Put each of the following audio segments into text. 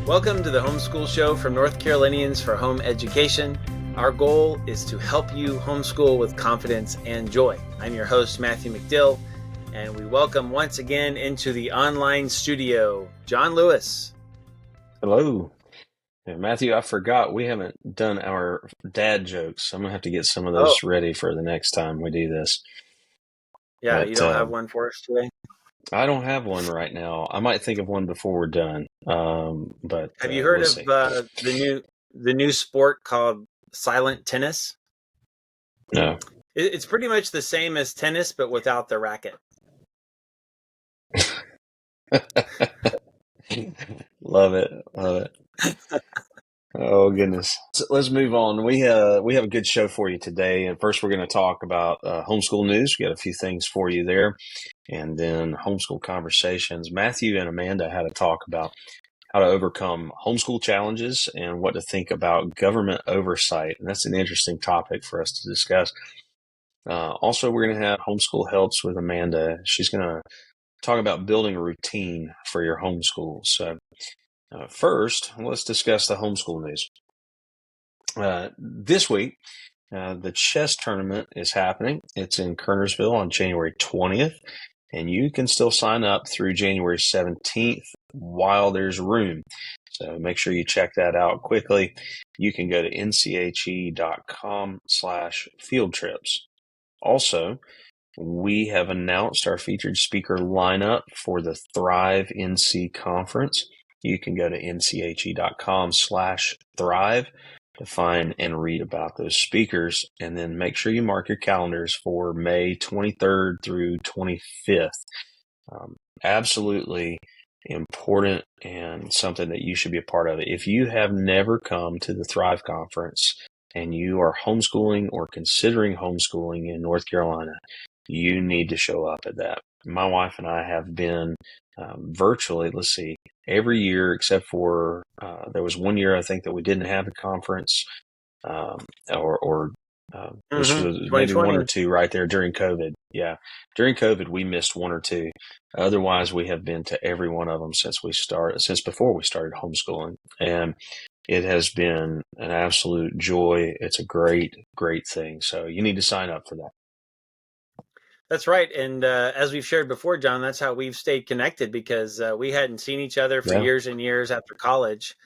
Welcome to the Homeschool Show from North Carolinians for Home Education. Our goal is to help you homeschool with confidence and joy. I'm your host, Matthew McDill, and we welcome once again into the online studio, John Lewis. Hello. And Matthew, I forgot we haven't done our dad jokes. I'm going to have to get some of those ready for the next time we do this. Yeah, but, you don't have one for us today? I don't have one right now. I might think of one before we're done. But have you heard of the new sport called silent tennis? No. It's pretty much the same as tennis, but without the racket. Love it. Oh goodness. So let's move on. We have a good show for you today. And first we're going to talk about homeschool news. We got a few things for you there. And then homeschool conversations. Matthew and Amanda had a talk about how to overcome homeschool challenges and what to think about government oversight. And that's an interesting topic for us to discuss. Also, we're going to have Homeschool Helps with Amanda. She's going to talk about building a routine for your homeschool. So first, let's discuss the homeschool news. This week, the chess tournament is happening. It's in Kernersville on January 20th, and you can still sign up through January 17th while there's room. So make sure you check that out quickly. You can go to nche.com/field trips. Also, we have announced our featured speaker lineup for the Thrive NC conference. You can go to nche.com/thrive to find and read about those speakers, and then make sure you mark your calendars for May 23rd through 25th. Absolutely important and something that you should be a part of. If you have never come to the Thrive Conference and you are homeschooling or considering homeschooling in North Carolina, you need to show up at that. My wife and I have been virtually, every year except for there was one year I think that we didn't have a conference, which was maybe one or two right there during COVID. Yeah, during COVID we missed one or two. Otherwise, we have been to every one of them since before we started homeschooling, and it has been an absolute joy. It's a great thing. So you need to sign up for that. That's right. And as we've shared before, John, that's how we've stayed connected, because we hadn't seen each other for years and years after college,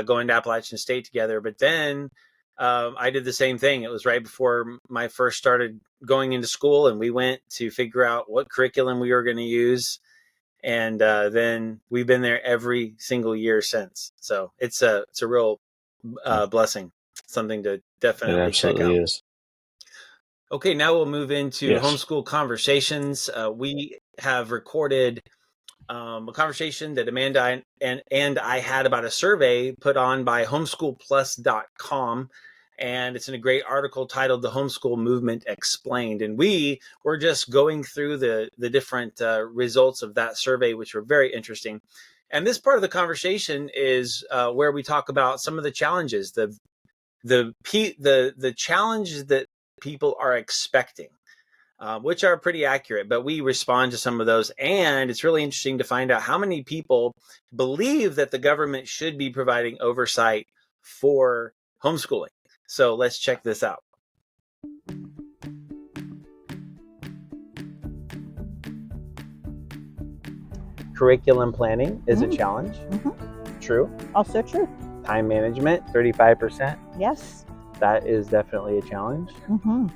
going to Appalachian State together. But then I did the same thing. It was right before I first started going into school, and we went to figure out what curriculum we were going to use. And then we've been there every single year since. So it's a real blessing, something to definitely check out. Is. Okay, now we'll move into Homeschool Conversations. We have recorded a conversation that Amanda and I had about a survey put on by homeschoolplus.com. And it's in a great article titled "The Homeschool Movement Explained." And we were just going through the different results of that survey, which were very interesting. And this part of the conversation is where we talk about some of the challenges, the challenges that people are expecting, which are pretty accurate, but we respond to some of those. And it's really interesting to find out how many people believe that the government should be providing oversight for homeschooling. So let's check this out. Curriculum planning is a challenge. Mm-hmm. True. Also true. Time management, 35%. Yes. That is definitely a challenge. Mm-hmm.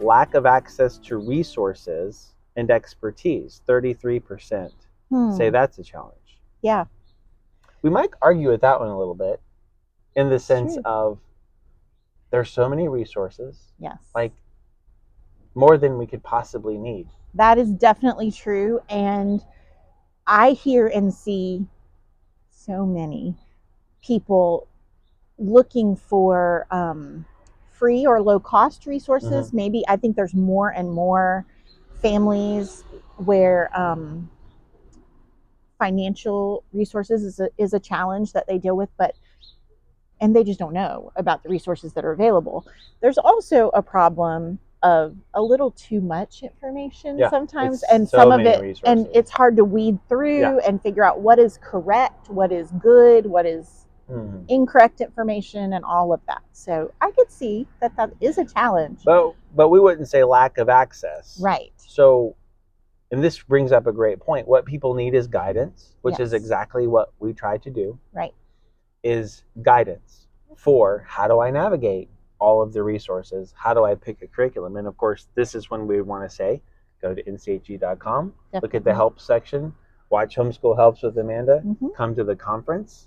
Lack of access to resources and expertise, 33% say that's a challenge. Yeah. We might argue with that one a little bit, in the sense of there's so many resources. Yes. Like more than we could possibly need. That is definitely true. And I hear and see so many people looking for free or low cost resources. Mm-hmm. Maybe I think there's more and more families where financial resources is a challenge that they deal with, and they just don't know about the resources that are available. There's also a problem of a little too much information sometimes, it's and so some of many it, resources. and it's hard to weed through and figure out what is correct, what is good, what is incorrect information, and all of that. So I could see that is a challenge. But we wouldn't say lack of access. Right. So, and this brings up a great point. What people need is guidance, which is exactly what we try to do. Right. Is guidance for how do I navigate all of the resources? How do I pick a curriculum? And of course, this is when we want to say, go to nche.com, look at the help section, watch Homeschool Helps with Amanda, come to the conference.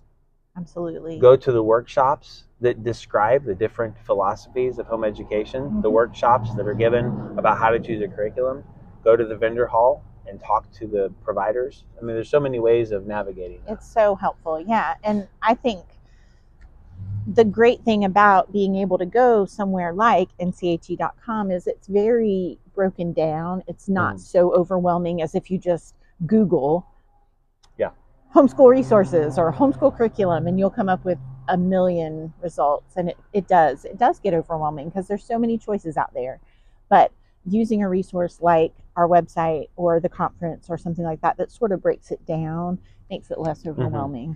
Absolutely. Go to the workshops that describe the different philosophies of home education, the workshops that are given about how to choose a curriculum. Go to the vendor hall and talk to the providers. I mean, there's so many ways of navigating that. It's so helpful. Yeah. And I think the great thing about being able to go somewhere like nche.com is it's very broken down. It's not so overwhelming as if you just Google homeschool resources or homeschool curriculum, and you'll come up with a million results. And it does get overwhelming because there's so many choices out there. But using a resource like our website or the conference or something like that sort of breaks it down, makes it less overwhelming.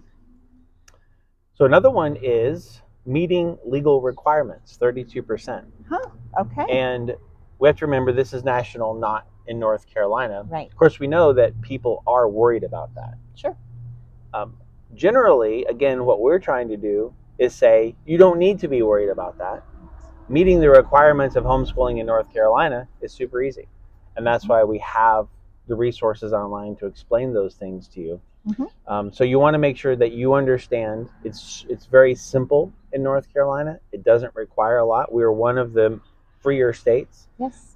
So another one is meeting legal requirements, 32%. Okay. And we have to remember this is national, not in North Carolina. Right. Of course, we know that people are worried about that. Sure. Generally, again, what we're trying to do is say, you don't need to be worried about that. Meeting the requirements of homeschooling in North Carolina is super easy. And that's why we have the resources online to explain those things to you. So you want to make sure that you understand it's very simple in North Carolina. It doesn't require a lot. We are one of the freer states. Yes.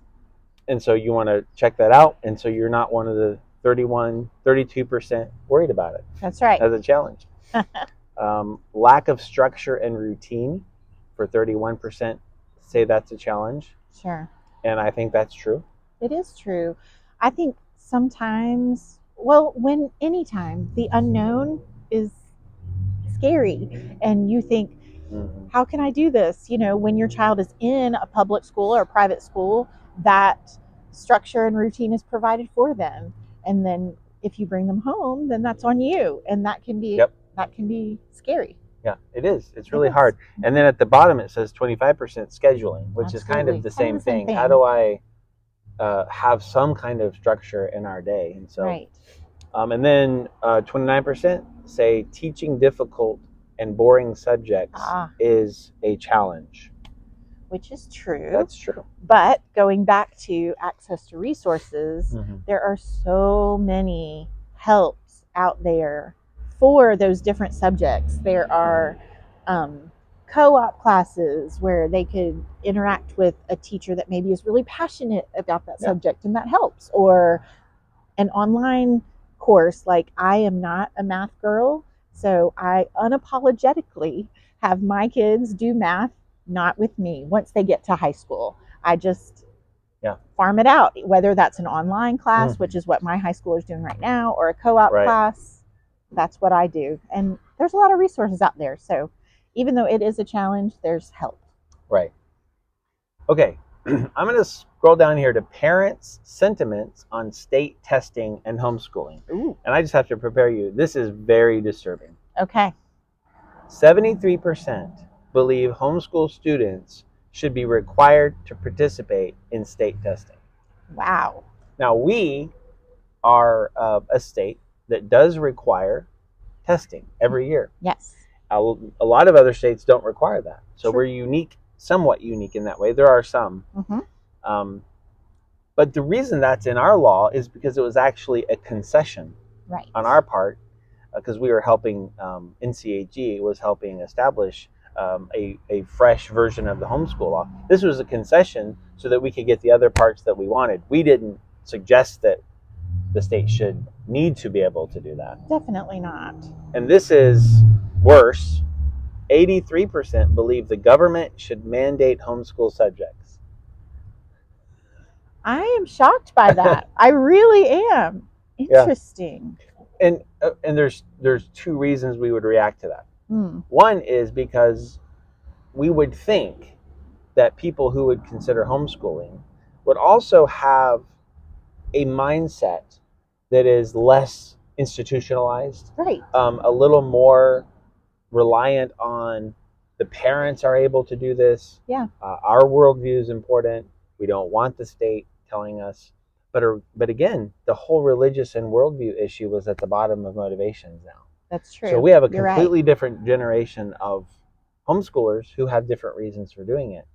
And so you want to check that out. And so you're not one of the 32% worried about it. That's right. As a challenge. Lack of structure and routine for 31% say that's a challenge. Sure. And I think that's true. It is true. I think sometimes, anytime the unknown is scary and you think, how can I do this? You know, when your child is in a public school or a private school, that structure and routine is provided for them. And then if you bring them home, then that's on you. And that can be scary. Yeah, it is. It's really hard. And then at the bottom, it says 25% scheduling, which is kind of the same thing. How do I have some kind of structure in our day? And so, and then 29% say teaching difficult and boring subjects is a challenge. Which is true. That's true. But going back to access to resources, there are so many helps out there for those different subjects. There are co-op classes where they could interact with a teacher that maybe is really passionate about that subject, and that helps. Or an online course, like I am not a math girl, so I unapologetically have my kids do math not with me once they get to high school. I just farm it out, whether that's an online class, which is what my high school is doing right now, or a co-op class. That's what I do. And there's a lot of resources out there. So even though it is a challenge, there's help. Right. Okay. I'm going to scroll down here to parents' sentiments on state testing and homeschooling. Ooh. And I just have to prepare you. This is very disturbing. Okay. 73% believe homeschool students should be required to participate in state testing. Wow. Now, we are a state that does require testing every year. Yes. A lot of other states don't require that. So we're unique, somewhat unique in that way. There are some. But the reason that's in our law is because it was actually a concession on our part, because we were helping, NCAG was helping establish a fresh version of the homeschool law. This was a concession so that we could get the other parts that we wanted. We didn't suggest that the state should need to be able to do that. Definitely not. And this is worse. 83% believe the government should mandate homeschool subjects. I am shocked by that. I really am. Interesting. And there's two reasons we would react to that. One is because we would think that people who would consider homeschooling would also have a mindset that is less institutionalized, Right. A little more reliant on the parents are able to do this. Yeah. Our worldview is important. We don't want the state telling us. But again, the whole religious and worldview issue was at the bottom of motivations now. That's true. So we have a You're completely right. different generation of homeschoolers who have different reasons for doing it.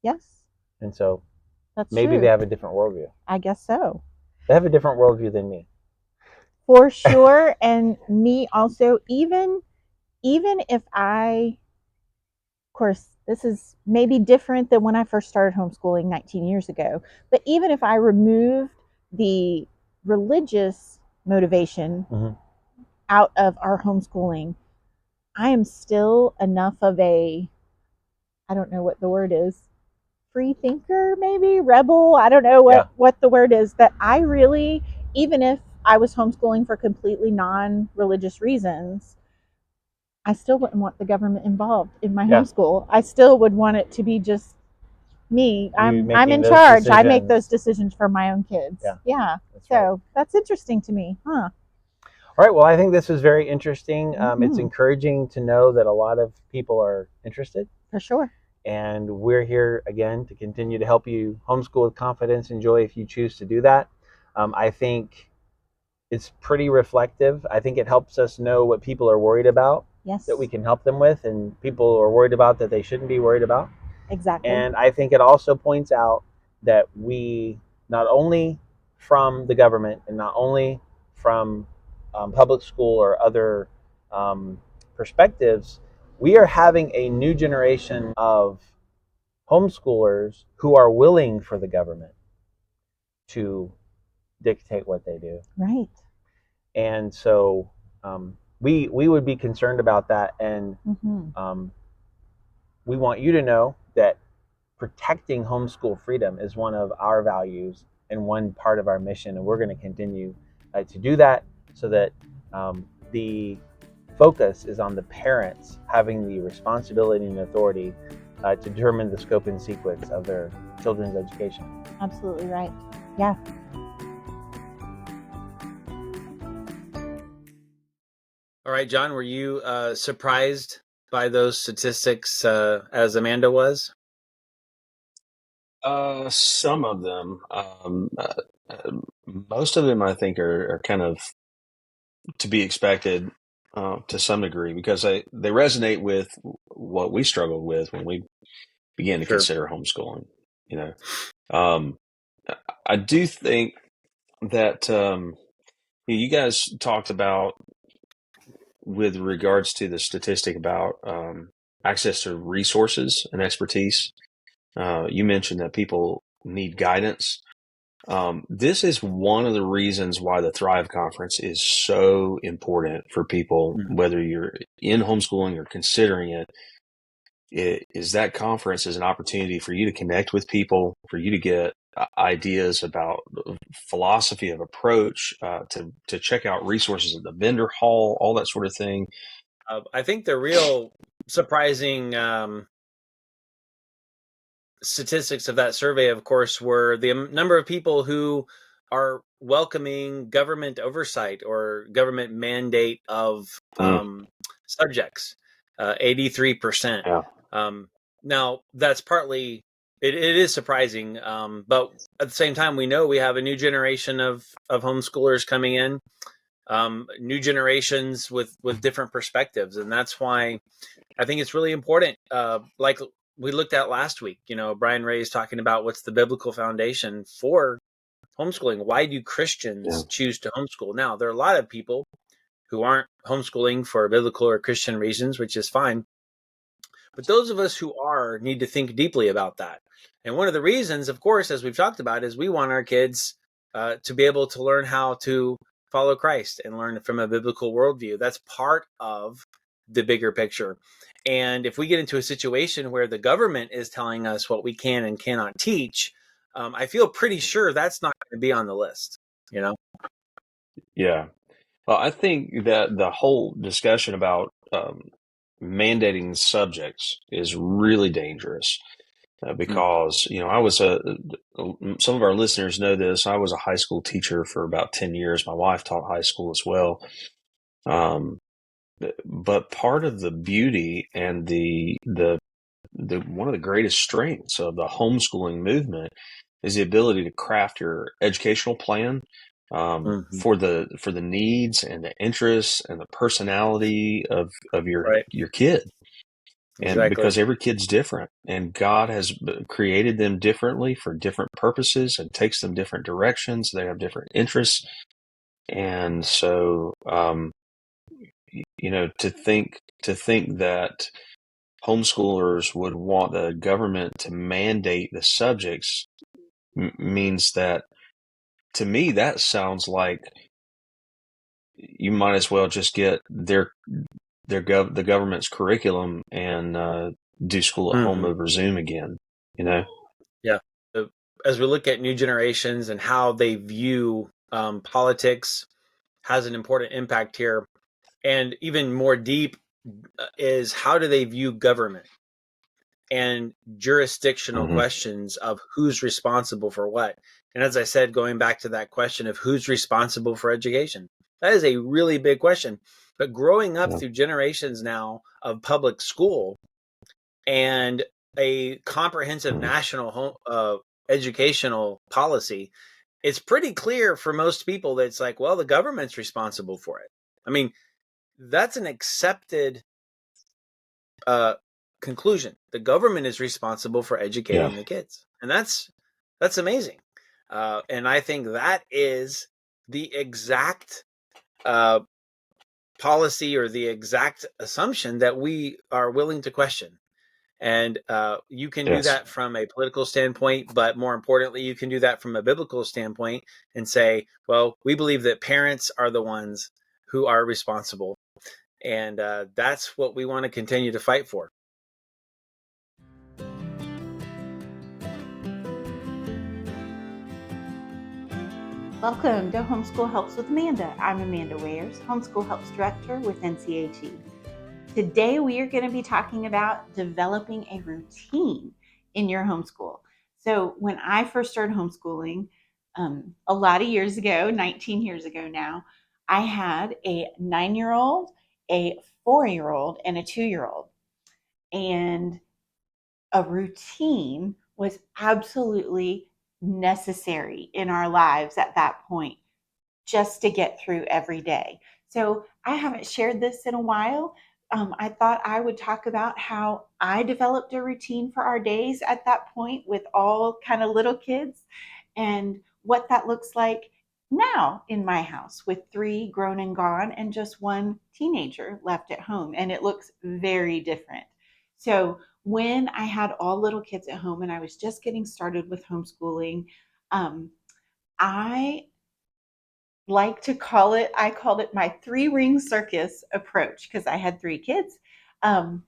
Yes. And so That's maybe true. they have a different worldview. I guess so. They have a different worldview than me. For sure. And me also, even if I, of course, this is maybe different than when I first started homeschooling 19 years ago, but even if I removed the religious motivation out of our homeschooling, I am still enough of a, I don't know what the word is, free thinker, maybe rebel. I don't know what the word is, that I really, even if I was homeschooling for completely non-religious reasons, I still wouldn't want the government involved in my homeschool. I still would want it to be just me. I'm in charge. I make those decisions for my own kids. Yeah. So that's interesting to me, huh? All right. Well, I think this is very interesting. It's encouraging to know that a lot of people are interested. For sure. And we're here again to continue to help you homeschool with confidence and joy if you choose to do that. I think it's pretty reflective. I think it helps us know what people are worried about that we can help them with, and people are worried about that they shouldn't be worried about. Exactly. And I think it also points out that we, not only from the government and not only from public school or other perspectives, we are having a new generation of homeschoolers who are willing for the government to dictate what they do. Right. And so we would be concerned about that. And we want you to know that protecting homeschool freedom is one of our values and one part of our mission. And we're going to continue to do that so that the focus is on the parents having the responsibility and authority to determine the scope and sequence of their children's education. Absolutely right. Yeah. All right, John, were you surprised by those statistics as Amanda was? Some of them. Most of them, I think, are kind of to be expected to some degree because they resonate with what we struggled with when we began to consider homeschooling. You know, I do think that you guys talked about with regards to the statistic about access to resources and expertise. You mentioned that people need guidance. This is one of the reasons why the Thrive Conference is so important for people, whether you're in homeschooling or considering it. Is that conference is an opportunity for you to connect with people, for you to get ideas about philosophy of approach, to check out resources at the vendor hall, all that sort of thing. I think the real surprising statistics of that survey, of course, were the number of people who are welcoming government oversight or government mandate of subjects. 83%. Yeah. Now, that's partly, it is surprising, but at the same time, we know we have a new generation of homeschoolers coming in, new generations with different perspectives. And that's why I think it's really important. Like we looked at last week, Brian Ray is talking about what's the biblical foundation for homeschooling. Why do Christians choose to homeschool? Now, there are a lot of people who aren't homeschooling for biblical or Christian reasons, which is fine. But those of us who are need to think deeply about that. And one of the reasons, of course, as we've talked about, is we want our kids to be able to learn how to follow Christ and learn from a biblical worldview. That's part of the bigger picture. And if we get into a situation where the government is telling us what we can and cannot teach, I feel pretty sure that's not going to be on the list, Yeah. Well, I think that the whole discussion about mandating subjects is really dangerous. because, I was some of our listeners know this. I was a high school teacher for about 10 years. My wife taught high school as well. But part of the beauty and the one of the greatest strengths of the homeschooling movement is the ability to craft your educational plan for the needs and the interests and the personality of your kid. And Exactly. because every kid's different, and God has created them differently for different purposes and takes them different directions. They have different interests. And so, to think that homeschoolers would want the government to mandate the subjects means that, to me, that sounds like you might as well just get the government's curriculum and do school at home over Zoom again. Yeah. As we look at new generations and how they view politics, has an important impact here. And even more deep is, how do they view government and jurisdictional Mm-hmm. questions of who's responsible for what? And as I said, going back to that question of who's responsible for education, that is a really big question. But growing up through generations now of public school and a comprehensive national educational policy, it's pretty clear for most people that it's like, well, the government's responsible for it. I mean, that's an accepted conclusion. The government is responsible for educating the kids, and that's amazing. And I think that is the exact policy or the exact assumption that we are willing to question. And you can do that from a political standpoint, but more importantly, you can do that from a biblical standpoint and say, well, we believe that parents are the ones who are responsible. And that's what we want to continue to fight for. Welcome to Homeschool Helps with Amanda. I'm Amanda Wayers, Homeschool Helps Director with NCHE. Today we are going to be talking about developing a routine in your homeschool. So when I first started homeschooling, a lot of years ago, 19 years ago now, I had a 9-year-old, a 4-year-old, and a 2-year-old. And a routine was absolutely necessary in our lives at that point, just to get through every day. So I haven't shared this in a while. I thought I would talk about how I developed a routine for our days at that point with all kind of little kids, and what that looks like now in my house with 3 grown and gone and just 1 teenager left at home. And it looks very different. So when I had all little kids at home and I was just getting started with homeschooling, I called it my 3-ring circus approach, because I had 3 kids. And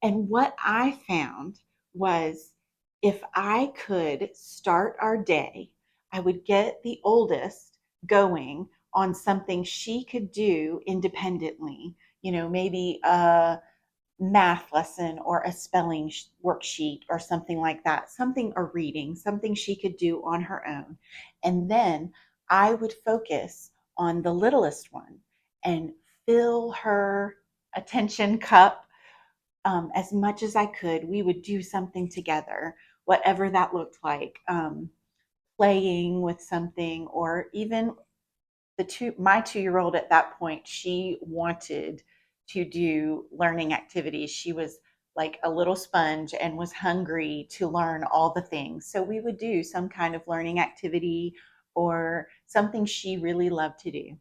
what I found was, if I could start our day, I would get the oldest going on something she could do independently, maybe a math lesson or a spelling worksheet or something like that, a reading, something she could do on her own. And then I would focus on the littlest one and fill her attention cup as much as I could. We would do something together, whatever that looked like, playing with something, or even my 2-year-old at that point, she wanted to do learning activities. She was like a little sponge and was hungry to learn all the things. So we would do some kind of learning activity or something she really loved to do.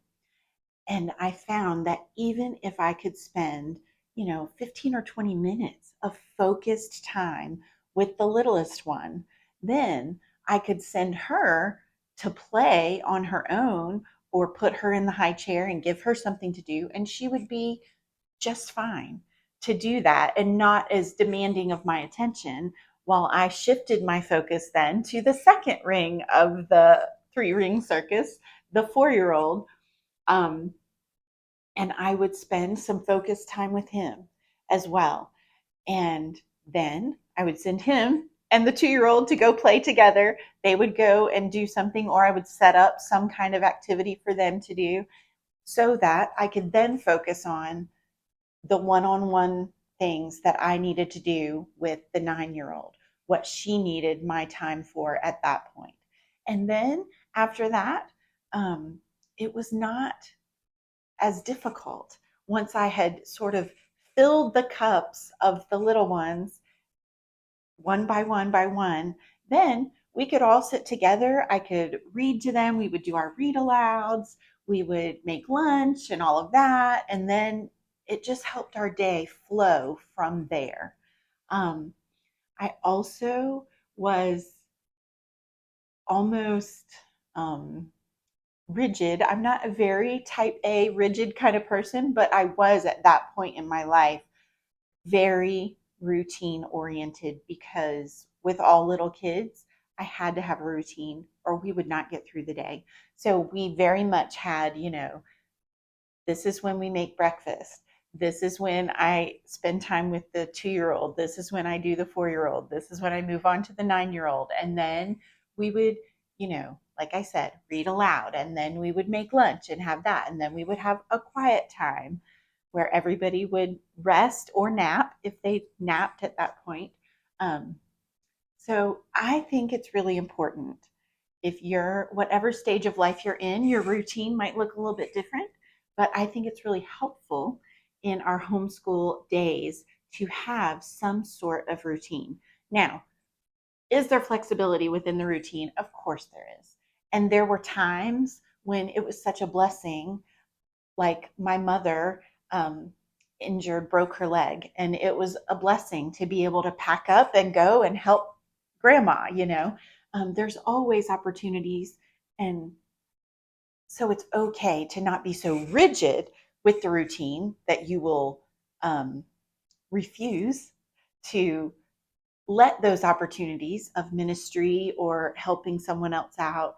And I found that even if I could spend, 15 or 20 minutes of focused time with the littlest one, then I could send her to play on her own or put her in the high chair and give her something to do. And she would be just fine to do that and not as demanding of my attention, while I shifted my focus then to the second ring of the 3-ring circus, the 4-year-old. And I would spend some focused time with him as well. And then I would send him and the 2-year-old to go play together. They would go and do something, or I would set up some kind of activity for them to do so that I could then focus on the one-on-one things that I needed to do with the 9-year-old, what she needed my time for at that point. And then after that, it was not as difficult once I had sort of filled the cups of the little ones one by one by one. Then we could all sit together. I could read to them. We would do our read alouds. We would make lunch and all of that. And then it just helped our day flow from there. I also was almost rigid. I'm not a very type A rigid kind of person, but I was at that point in my life very routine oriented, because with all little kids, I had to have a routine or we would not get through the day. So we very much had, this is when we make breakfast. This is when I spend time with the 2-year-old. This is when I do the 4-year-old. This is when I move on to the 9-year-old. And then we would, like I said, read aloud. And then we would make lunch and have that. And then we would have a quiet time where everybody would rest or nap if they napped at that point. So I think it's really important. If you're, whatever stage of life you're in, your routine might look a little bit different, but I think it's really helpful in our homeschool days to have some sort of routine. Now, is there flexibility within the routine? Of course there is. And there were times when it was such a blessing, like my mother broke her leg, and it was a blessing to be able to pack up and go and help grandma. There's always opportunities, and so it's okay to not be so rigid with the routine that you will refuse to let those opportunities of ministry or helping someone else out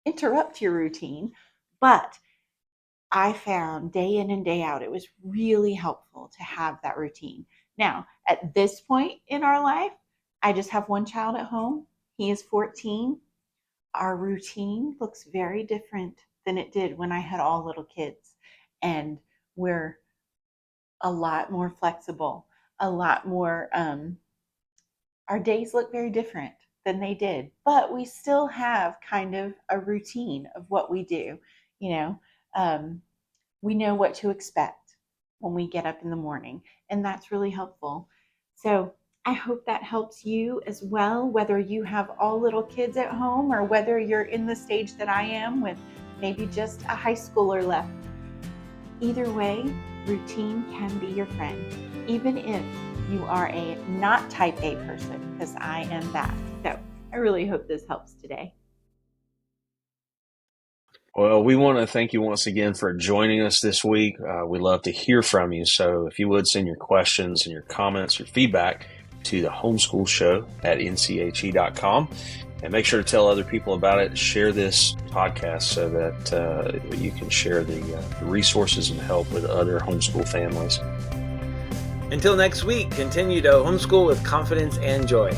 interrupt your routine. But I found day in and day out, it was really helpful to have that routine. Now, at this point in our life, I just have one child at home. He is 14. Our routine looks very different than it did when I had all little kids. And we're a lot more flexible, a lot more, our days look very different than they did, but we still have kind of a routine of what we do. We know what to expect when we get up in the morning, and that's really helpful. So I hope that helps you as well, whether you have all little kids at home or whether you're in the stage that I am with maybe just a high schooler left. Either way, routine can be your friend, even if you are a not type A person, because I am that. So I really hope this helps today. Well, we want to thank you once again for joining us this week. We love to hear from you. So if you would send your questions and your comments, your feedback to the homeschool show at nche.com, and make sure to tell other people about it. Share this podcast so that you can share the resources and help with other homeschool families. Until next week, continue to homeschool with confidence and joy.